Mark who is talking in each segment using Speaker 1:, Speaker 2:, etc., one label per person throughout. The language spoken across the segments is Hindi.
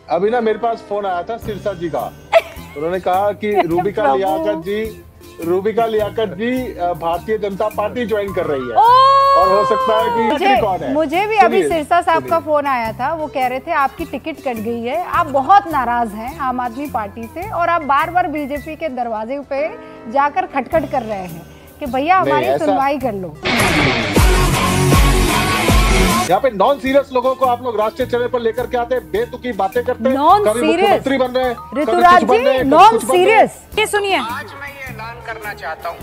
Speaker 1: अभी ना मेरे पास फोन आया था सिरसा जी का। उन्होंने कहा कि रूबिका लियाकत जी भारतीय जनता पार्टी ज्वाइन कर रही है और हो सकता है कि कौन है।
Speaker 2: मुझे भी अभी सिरसा साहब का फोन आया था। वो कह रहे थे आपकी टिकट कट गई है, आप बहुत नाराज हैं आम आदमी पार्टी से और आप बार बार बीजेपी के दरवाजे पे जाकर खटखट कर रहे हैं कि भैया हमारी सुनवाई कर लो।
Speaker 1: यहाँ पे नॉन सीरियस लोगों को आप लोग राष्ट्रीय चैनल पर लेकर के आते हैं, बेतुकी बातें करते हैं,
Speaker 2: कभी
Speaker 1: मुख्यमंत्री बन रहे हैं,
Speaker 2: ऋतुराज जी नॉन सीरियस। ये सुनिए,
Speaker 3: आज मैं ये ऐलान करना चाहता हूँ,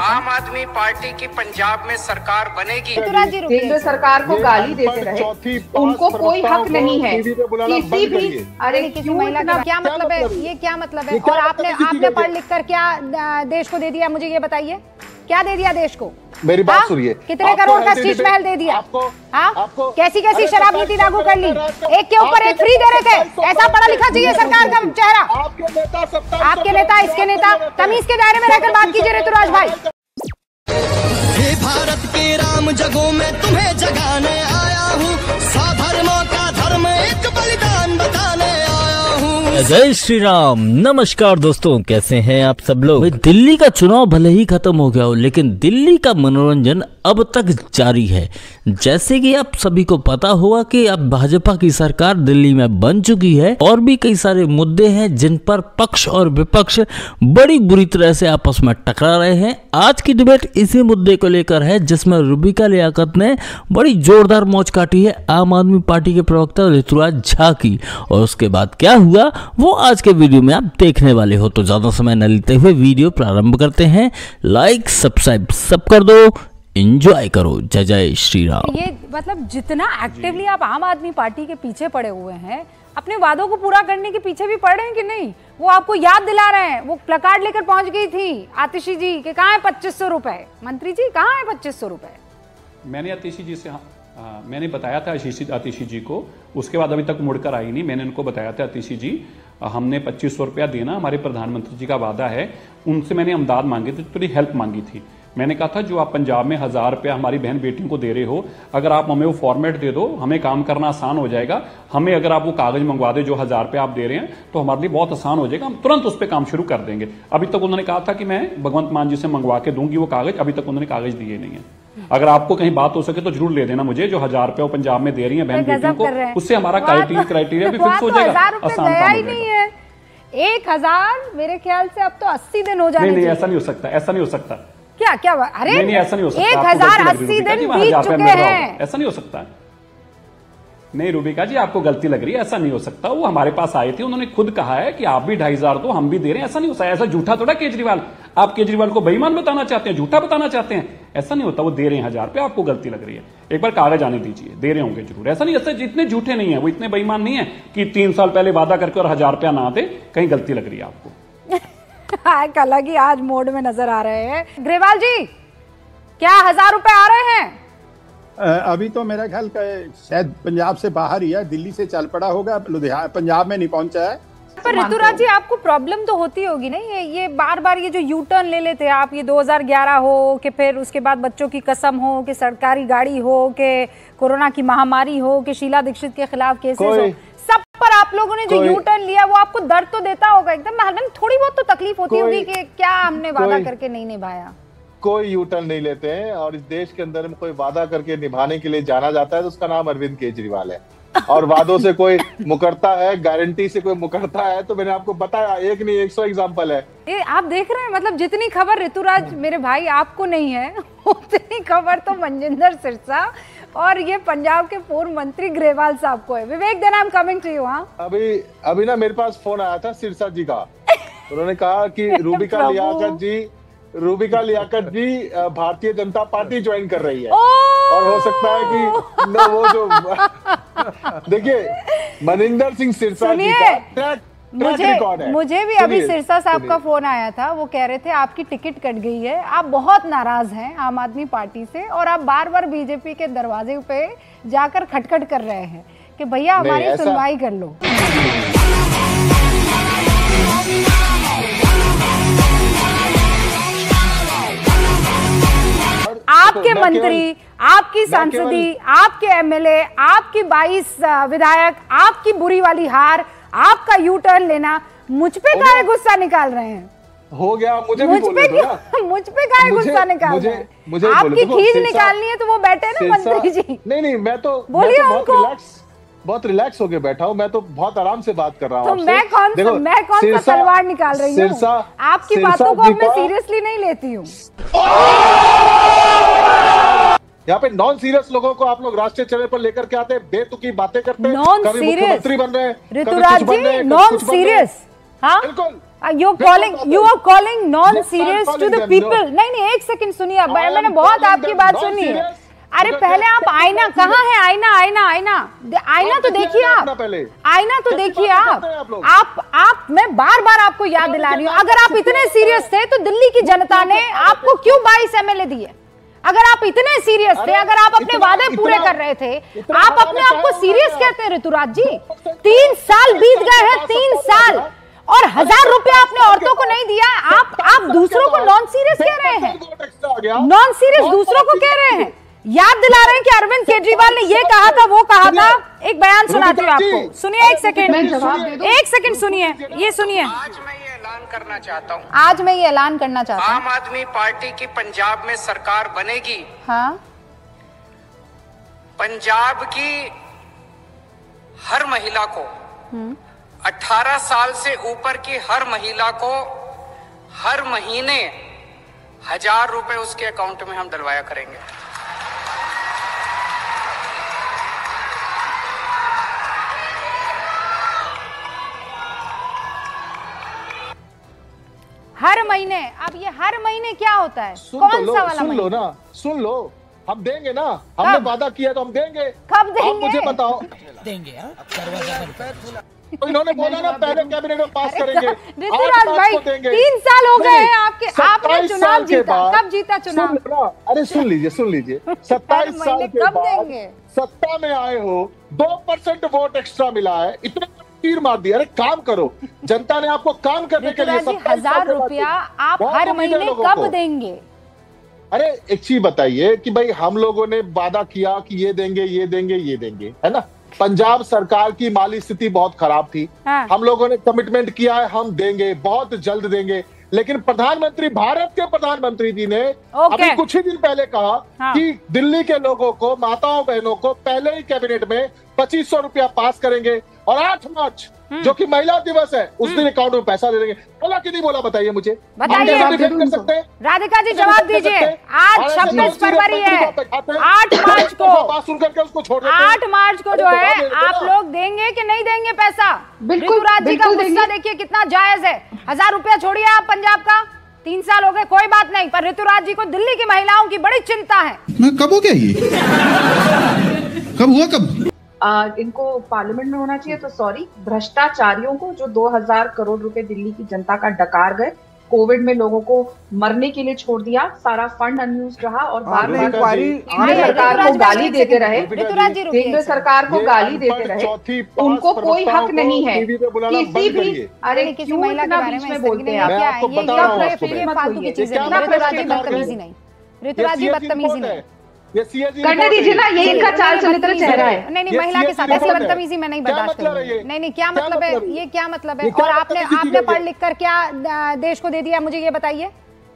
Speaker 2: आम
Speaker 3: आदमी पार्टी की पंजाब में सरकार बनेगी।
Speaker 2: ऋतुराज जी
Speaker 4: केंद्र सरकार को गाली देते रहे, उनको कोई हक नहीं है किसी भी। अरे
Speaker 2: किसी महिला का क्या मतलब है? ये क्या मतलब है? और आपने पढ़ लिख कर क्या देश को दे दिया? मुझे ये बताइए, क्या दे दिया देश को?
Speaker 1: मेरी बात सुनिए,
Speaker 2: कितने करोड़ का शीश महल दे दिया? आपको कैसी शराब नीति लागू कर ली? एक के ऊपर एक फ्री दे रहे थे। ऐसा पढ़ा लिखा चाहिए सरकार का चेहरा। आपके नेता इसके नेता, तमीज के दायरे में रहकर बात कीजिए ऋतुराज भाई।
Speaker 5: हे भारत के राम जगों में तुम्हें जगाने आया हूँ, साधर्मों का धर्म एक बलिदान बताने आया हूँ।
Speaker 6: जय श्री राम। नमस्कार दोस्तों, कैसे हैं आप सब लोग। दिल्ली का चुनाव भले ही खत्म हो गया हो, लेकिन दिल्ली का मनोरंजन अब तक जारी है। जैसे कि आप सभी को पता होगा कि अब भाजपा की सरकार दिल्ली में बन चुकी है और भी कई सारे मुद्दे हैं जिन पर पक्ष और विपक्ष बड़ी बुरी तरह से आपस में टकरा रहे हैं। आज की डिबेट इसी मुद्दे को लेकर है, जिसमें रूबिका लियाकत ने बड़ी जोरदार मौज काटी है आम आदमी पार्टी के प्रवक्ता ऋतुराज झा की। और उसके बाद क्या हुआ वो आज के वीडियो में आप देखने वाले हो। तो ज्यादा समय न लेते हुए वीडियो प्रारंभ करते हैं। लाइक सब्सक्राइब सब कर दो, एंजॉय करो। जय जय श्री राम।
Speaker 2: ये मतलब जितना एक्टिवली आप आम आदमी पार्टी के पीछे पड़े हुए हैं, अपने वादों को पूरा करने के पीछे भी पड़ रहे हैं कि नहीं? वो आपको याद दिला रहे हैं। वो प्लकार्ड लेकर पहुंच गई थी आतिशी जी के कहाँ है 2500 रुपए? मंत्री जी कहाँ है 2500 रुपए?
Speaker 7: मैंने आतिशी जी से मैंने बताया था आतिशी जी को, उसके बाद अभी तक मुड़कर आई नहीं। मैंने उनको बताया था आतिशी जी हमने 2500 रुपया देना हमारे प्रधानमंत्री जी का वादा है। उनसे मैंने अमदाद मांगी थी, थोड़ी हेल्प मांगी थी। मैंने कहा था जो आप पंजाब में 1000 रुपया हमारी बहन बेटियों को दे रहे हो, अगर आप हमें वो फॉर्मेट दे दो, हमें काम करना आसान हो जाएगा। हमें अगर आप वो कागज मंगवा दे जो 1000 रुपया आप दे रहे हैं, तो हमारे लिए बहुत आसान हो जाएगा, हम तुरंत उस पर काम शुरू कर देंगे। अभी तक उन्होंने कहा था कि मैं भगवंत मान जी से मंगवा के दूंगी वो कागज, अभी तक उन्होंने कागज दिए नहीं है। अगर आपको कहीं बात हो सके तो जरूर ले देना मुझे। जो 1000 रुपया वो पंजाब में दे रही है बहन बेटियों को, उससे हमारा क्राइटेरिया भी फिक्स हो जाएगा, आसान काम हो जाएगा।
Speaker 2: 1000 मेरे ख्याल से अब तो 80 दिन हो जाने।
Speaker 7: नहीं, ऐसा नहीं हो सकता, ऐसा नहीं हो सकता।
Speaker 2: क्या अरे
Speaker 7: नहीं, ऐसा नहीं हो सकता।
Speaker 2: 1080 दिन बीत चुके हैं।
Speaker 7: ऐसा नहीं हो सकता। नहीं रूबिका जी, आपको गलती लग रही है, ऐसा नहीं हो सकता। वो हमारे पास आए थे, उन्होंने खुद कहा है कि आप भी 2500 दो, हम भी दे रहे हैं। ऐसा नहीं हो सकता। ऐसा झूठा थोड़ा केजरीवाल, आप केजरीवाल को बेईमान बताना चाहते हैं, झूठा बताना चाहते हैं। ऐसा नहीं होता, वो दे रहे हैं 1000 रुपया, आपको गलती लग रही है। एक बार कागज आने दीजिए, दे रहे होंगे जरूर। ऐसा नहीं, ऐसा जितने झूठे नहीं है वो, इतने बेईमान नहीं है कि 3 साल पहले वादा करके और 1000 रुपया ना दे। कहीं गलती लग रही है आपको।
Speaker 2: अलग ही आज मोड में नजर आ रहे हैं। ग्रेवाल जी, क्या 1000 रुपए आ रहे हैं?
Speaker 8: अभी तो मेरा ख्याल शायद पंजाब से बाहर ही है, दिल्ली से चल पड़ा होगा, लुधियाना पंजाब में नहीं पहुंचा है।
Speaker 2: पर ऋतुराज जी, आपको प्रॉब्लम तो होती होगी नहीं? ये बार बार ये जो यू टर्न ले लेते हैं आप, ये 2011 हो कि फिर उसके बाद बच्चों की कसम हो कि सरकारी गाड़ी हो कि कोरोना की महामारी हो कि शीला दीक्षित के खिलाफ केसेस हो, सब पर आप लोगों ने जो यू टर्न लिया वो आपको दर्द तो देता होगा एकदम। थोड़ी बहुत तो तकलीफ होती होगी कि क्या हमने वादा करके नहीं निभाया।
Speaker 1: कोई यू टर्न नहीं लेते हैं, और इस देश के अंदर में कोई वादा करके निभाने के लिए जाना जाता है तो उसका नाम अरविंद केजरीवाल है। और वादों से कोई मुकरता है, गारंटी से कोई मुकरता है, तो मैंने आपको बताया, एक नहीं 100 एग्जांपल है।
Speaker 2: ये आप देख रहे हैं, मतलब जितनी खबर ऋतुराज मेरे भाई आपको नहीं है, उतनी खबर तो मनजिंदर सिरसा और ये पंजाब के पूर्व मंत्री ग्रेवाल साहब को है। Vivek, then I am coming to you. हाँ,
Speaker 1: अभी ना मेरे पास फोन आया था सिरसा जी का। उन्होंने कहा कि रूबिका लियाकत जी भारतीय जनता पार्टी ज्वाइन कर रही है और हो सकता है कि न वो जो देखिए मनिंदर सिंह सिरसा जी का
Speaker 2: मुझे भी अभी सिरसा साहब का फोन आया था। वो कह रहे थे आपकी टिकट कट गई है, आप बहुत नाराज हैं आम आदमी पार्टी से और आप बार बार बीजेपी के दरवाजे पे जाकर खटखट कर रहे हैं कि भैया हमारी सुनवाई कर लो। आपकी सांसदी, आपके एमएलए, आपकी 22 विधायक, आपकी बुरी वाली हार, आपका यू टर्न लेना, मुझ पे काहे गुस्सा निकाल रहे हैं?
Speaker 1: हो गया, मुझे भी बोलने दो ना।
Speaker 2: मुझ पे काहे गुस्सा निकाल रहे हैं?
Speaker 1: मुझे
Speaker 2: आपकी खींच निकालनी है तो वो बैठे ना मंत्री जी।
Speaker 1: नहीं, मैं तो बहुत रिलैक्स होके बैठा हूँ। मैं तो बहुत आराम से बात कर रहा हूँ।
Speaker 2: तो मैं कौन सा तलवार निकाल रही हूँ? आपकी बातों को मैं सीरियसली नहीं लेती हूँ।
Speaker 1: यहाँ पे नॉन सीरियस लोगों को आप लोग राष्ट्रीय चैनल पर लेकर के आते हैं, बेतुकी बातें करते हैं, कभी मुख्यमंत्री बन रहे हैं,
Speaker 2: ऋतुराज जी, नॉन सीरियस। हाँ,
Speaker 1: बिल्कुल।
Speaker 2: You are calling non-serious to the people। नहीं, एक सेकंड सुनिए, मैंने बहुत आपकी बात सुनी है। अरे पहले आप आईना, कहाँ है आईना तो देखिए आप, आईना तो देखिए आप मैं बार बार आपको याद दिला रही हूँ, अगर आप इतने सीरियस थे तो दिल्ली की जनता ने आपको क्यों 22 एमएलए दिए? अगर आप इतने सीरियस थे, अगर आप अपने वादे पूरे कर रहे थे, आप अपने आप को सीरियस कहते हैं ऋतुराज जी? 3 साल बीत गए हैं, 3 साल, और 1000 रुपया आपने औरतों को नहीं दिया। आप दूसरों को नॉन सीरियस कह रहे हैं, नॉन सीरियस दूसरों को कह रहे हैं। याद दिला रहे हैं कि अरविंद केजरीवाल ने ये कहा था, वो कहा था। एक बयान सुनाती हूँ आपको, सुनिए एक सेकंड सुनिए, ये सुनिए।
Speaker 3: आज मैं ये ऐलान करना चाहता हूँ,
Speaker 2: आम
Speaker 3: आदमी पार्टी की पंजाब में सरकार बनेगी।
Speaker 2: हाँ,
Speaker 3: पंजाब की हर महिला को, 18 साल से ऊपर की हर महिला को हर महीने 1000 रुपए उसके अकाउंट में हम डलवाया करेंगे।
Speaker 2: हर महीने। अब ये हर महीने क्या होता है? कौन सा वाला?
Speaker 1: सुन लो, हम देंगे ना, हमने वादा किया तो हम देंगे।
Speaker 2: कब देंगे?
Speaker 1: आप मुझे बताओ।
Speaker 9: देंगे।
Speaker 1: तो इन्होंने बोला ना पहले कैबिनेट में पास करेंगे।
Speaker 2: ऋतुराज भाई, 3 साल हो गए हैं आपके, आपने चुनाव जीता, कब जीता चुनाव?
Speaker 1: अरे सुन लीजिए 27 साल के बाद सत्ता में आए हो, 2% वोट एक्स्ट्रा मिला है, इतना तीर मार दिया। अरे काम करो, जनता ने आपको काम करने के लिए
Speaker 2: 1000 रुपया आप हर महीने कब देंगे?
Speaker 1: अरे एक चीज बताइए कि भाई हम लोगों ने वादा किया कि ये देंगे, है ना। पंजाब सरकार की माली स्थिति बहुत खराब थी। हाँ। हम लोगों ने कमिटमेंट किया है, हम देंगे, बहुत जल्द देंगे। लेकिन प्रधानमंत्री, भारत के प्रधानमंत्री जी ने अभी कुछ ही दिन पहले कहा कि दिल्ली के लोगों को, माताओं बहनों को पहले ही कैबिनेट में 2500 रुपया पास करेंगे, और 8 मार्च जो कि महिला दिवस है उस दिन अकाउंट में पैसा दे देंगे। बोला कि नहीं बोला? बताइए मुझे,
Speaker 2: कर सकते हैं? राधिका जी जवाब दीजिए। आज 26 फरवरी है, 8 मार्च को,
Speaker 1: सुन करके उसको छोड़ देते हैं।
Speaker 2: 8 मार्च को जो है आप लोग देंगे कि नहीं देंगे पैसा? ऋतुराज जी का गुस्सा देखिए कितना जायज है। 1000 रुपया छोड़िए आप पंजाब का, 3 साल हो गए, कोई बात नहीं, पर ऋतुराज जी को दिल्ली की महिलाओं की बड़ी चिंता है।
Speaker 9: कब हो गया ये? कब हुआ?
Speaker 4: इनको पार्लियामेंट में होना चाहिए। तो सॉरी, भ्रष्टाचारियों को जो 2000 करोड़ रुपए दिल्ली की जनता का डकार गए, कोविड में लोगों को मरने के लिए छोड़ दिया, सारा फंड अनयूज्ड रहा, और बार-बार केंद्र सरकार को गाली देते रहे, केंद्र सरकार को गाली देते रहे। उनको कोई हक नहीं है किसी भी, अरे किसी महिला के बारे में बोलते हैं आप,
Speaker 2: ये फालतू की चीजें, बदतमीजी नहीं, ऋतुराज जी बदतमीजी नहीं
Speaker 4: करने दीजिए ना, यही इनका चाल चरित्र चेहरा है।
Speaker 2: नहीं, महिला के साथ ऐसी बदतमीजी मैं नहीं बर्दाश्त करूंगी। नहीं, क्या मतलब है ये? क्या मतलब है? और आपने पढ़ लिख कर क्या देश को दे दिया? मुझे ये बताइए,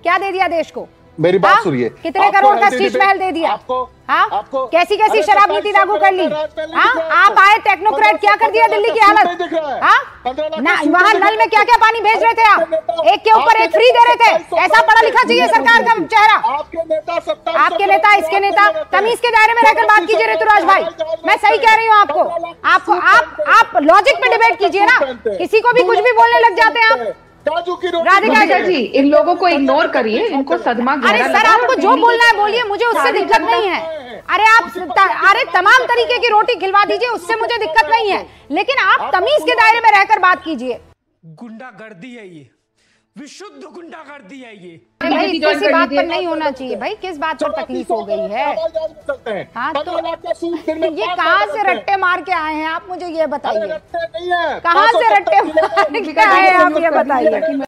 Speaker 2: क्या दे दिया देश को?
Speaker 1: मेरी बात सुनिए,
Speaker 2: कितने करोड़ का शीश महल दे दिया? आपको कैसी शराब नीति लागू कर ली? आप आए टेक्नोक्रेट, क्या कर दिया दिल्ली की हालत? वहाँ नल में क्या क्या पानी भेज रहे थे आप? एक के ऊपर एक फ्री दे रहे थे। ऐसा पढ़ा लिखा चाहिए सरकार का चेहरा। आपके नेता, इसके नेता, तमीज के दायरे में रहकर बात कीजिए ऋतुराज भाई, मैं सही कह रही हूँ आपको। आप लॉजिक पे डिबेट कीजिए ना, किसी को भी कुछ भी बोलने लग जाते हैं आप।
Speaker 4: राधिका जी, इन लोगों को इग्नोर करिए, इनको सदमा।
Speaker 2: अरे सर, आपको जो बोलना है बोलिए, मुझे उससे दिक्कत नहीं है। अरे तमाम तरीके की रोटी खिलवा दीजिए, उससे मुझे दिक्कत नहीं है, लेकिन आप तमीज के दायरे में रहकर बात कीजिए।
Speaker 10: गुंडागर्दी है ये, विशुद्ध गुंडागर्दी है ये।
Speaker 2: भाई किसी बात पर नहीं होना चाहिए भाई, किस बात पर तकलीफ हो गई है? हाँ, तो ये कहाँ से रट्टे मार के आए हैं आप? मुझे ये बताइए, कहाँ से रट्टे मार के आए हैं आप? ये बताइए।